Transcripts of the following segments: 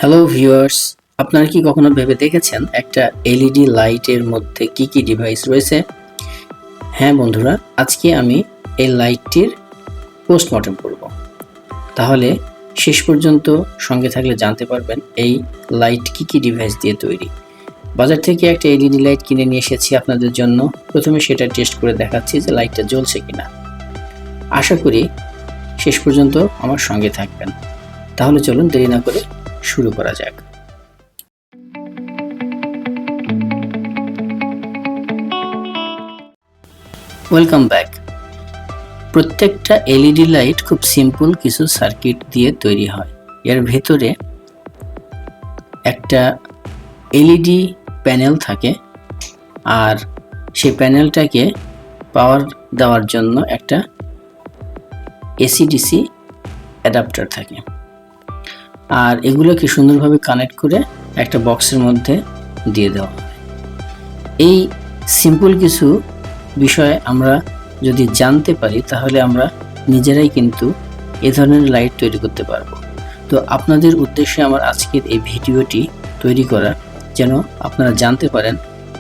Hello viewers, আপনারা কি কখনো ভেবে দেখেছেন একটা এলইডি লাইটের মধ্যে কি কি ডিভাইস রয়েছে? হ্যাঁ বন্ধুরা, আজকে আমি এই লাইটটির পোস্টমর্টেম করব। তাহলে শেষ পর্যন্ত সঙ্গে থাকলে জানতে পারবেন এই লাইট কি কি ডিভাইস দিয়ে তৈরি। বাজার থেকে একটা এলইডি লাইট কিনে নিয়ে এসেছি আপনাদের জন্য। প্রথমে সেটা টেস্ট করে দেখাচ্ছি যে লাইটটা জ্বলছে কিনা। আশা করি শেষ পর্যন্ত আমার সঙ্গে থাকবেন। তাহলে চলুন দেরি না করে শুরু করা যাক। Welcome back. প্রত্যেকটা এলইডি লাইট খুব সিম্পল কিছু সার্কিট দিয়ে তৈরি হয়। এর ভেতরে একটা এলইডি প্যানেল থাকে, আর সেই প্যানেলটাকে পাওয়ার দেওয়ার জন্য একটা এসি/ডিসি অ্যাডাপ্টার থাকে, আর এগুলোকে সুন্দরভাবে কানেক্ট করে একটা বক্সের মধ্যে দিয়ে দেওয়া হয়। এই সিম্পল কিছু বিষয় আমরা যদি জানতে পারি তাহলে আমরা নিজেরাই কিন্তু এ ধরনের লাইট তৈরি করতে পারবো। তো আপনাদের উদ্দেশ্যে আমার আজকের এই ভিডিওটি তৈরি করা, যেন আপনারা জানতে পারেন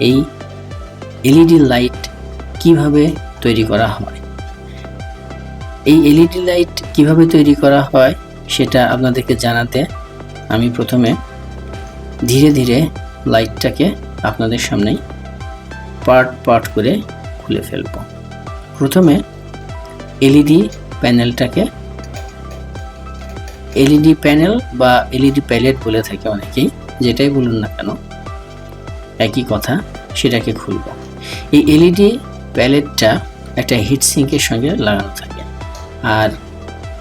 এই এলইডি লাইট কিভাবে তৈরি করা হয়। এই এলইডি লাইট কিভাবে তৈরি করা হয় সেটা আপনাদেরকে জানাতে আমি প্রথমে ধীরে ধীরে লাইটটাকে আপনাদের সামনেই পার্ট পার্ট করে খুলে ফেলব। প্রথমে এলইডি প্যানেলটাকে, এলইডি প্যানেল বা এলইডি প্যালেট বলে থাকে অনেকেই, যেটাই বলুন না কেন একই কথা, সেটাকে খুলব। এই এলইডি প্যালেটটা একটা হিট সিঙ্কের সঙ্গে লাগানো থাকে, আর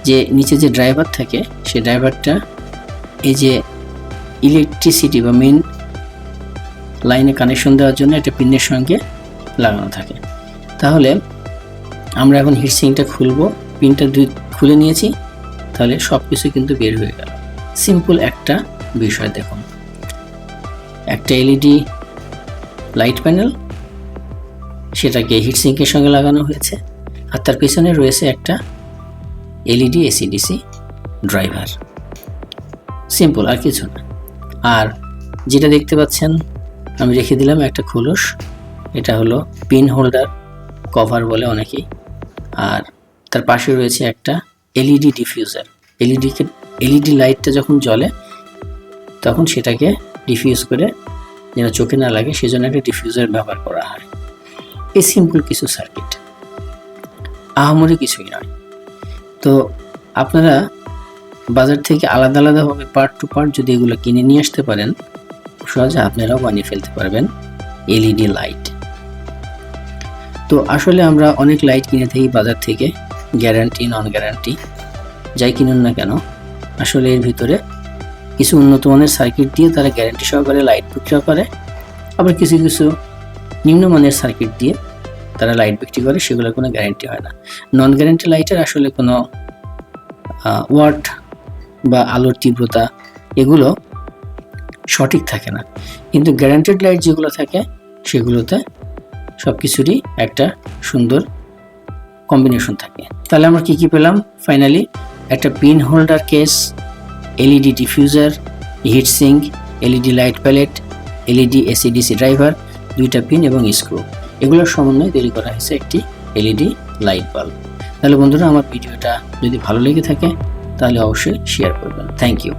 যে নিচে যে ড্রাইভার থাকে সেই ড্রাইভারটা এই যে ইলেকট্রিসিটি বা মেন লাইনে কানেকশন দেওয়ার জন্য একটা পিনের সঙ্গে লাগানো থাকে। তাহলে আমরা এখন হিটসিঙ্কটা খুলব। পিনটা খুলে নিয়েছি, তাহলে সব কিছু কিন্তু বের হয়ে গেল। সিম্পল একটা বিষয় দেখুন, একটা এলইডি লাইট প্যানেল, সেটাকে হিটসিঙ্কের সঙ্গে লাগানো হয়েছে, আর তার পিছনে রয়েছে একটা এলইডি এসি/ডিসি ড্রাইভার। সিম্পল, আর কিছু না। আর যেটা দেখতে পাচ্ছেন আমি রেখে দিলাম একটা খোলস, এটা হলো পিন হোল্ডার কভার বলে অনেকেই। আর তার পাশে রয়েছে একটা এলইডি ডিফিউজার। এলইডি লাইটটা যখন জ্বলে তখন সেটাকে ডিফিউজ করে যেন চোখে না লাগে সেজন্য একটা ডিফিউজার ব্যবহার করা হয়। এই সিম্পল কিছু সার্কিট, আহামরি কিছুই নয়। তো আপনারা বাজার থেকে আলাদা আলাদাভাবে পার্ট টু পার্ট যদি এগুলো কিনে নিয়ে আসতে পারেন, সহজে আপনারাও বানিয়ে ফেলতে পারবেন এলইডি লাইট। তো আসলে আমরা অনেক লাইট কিনে থাকি বাজার থেকে, গ্যারান্টি নন গ্যারান্টি যাই কিনুন না কেন। আসলে এর ভিতরে কিছু উন্নত মানের সার্কিট দিয়ে তারা গ্যারান্টি সহকারে লাইট বিক্রি করে, আবার কিছু কিছু নিম্নমানের সার্কিট দিয়ে তারা লাইট বিক্রি করে, সেগুলোর কোনো গ্যারান্টি হয় না। নন গ্যারান্টি লাইটের আসলে কোনো ওয়াট বা আলোর তীব্রতা এগুলো সঠিক থাকে না, কিন্তু গ্যারান্টেড লাইট যেগুলো থাকে সেগুলোতে সব কিছুরই একটা সুন্দর কম্বিনেশন থাকে। তাহলে আমরা কি কি পেলাম? ফাইনালি একটা pin holder case, LED diffuser, heatsink, LED light pallet, LED AC DC driver, দুইটা পিন এবং স্ক্রু, এগুলোর সমন্বয়ে তৈরি করা হয়েছে একটি এলইডি লাইট বাল্ব। তাহলে বন্ধুরা, আমার ভিডিওটা যদি ভালো লেগে থাকে তাহলে অবশ্যই শেয়ার করবেন। Thank you.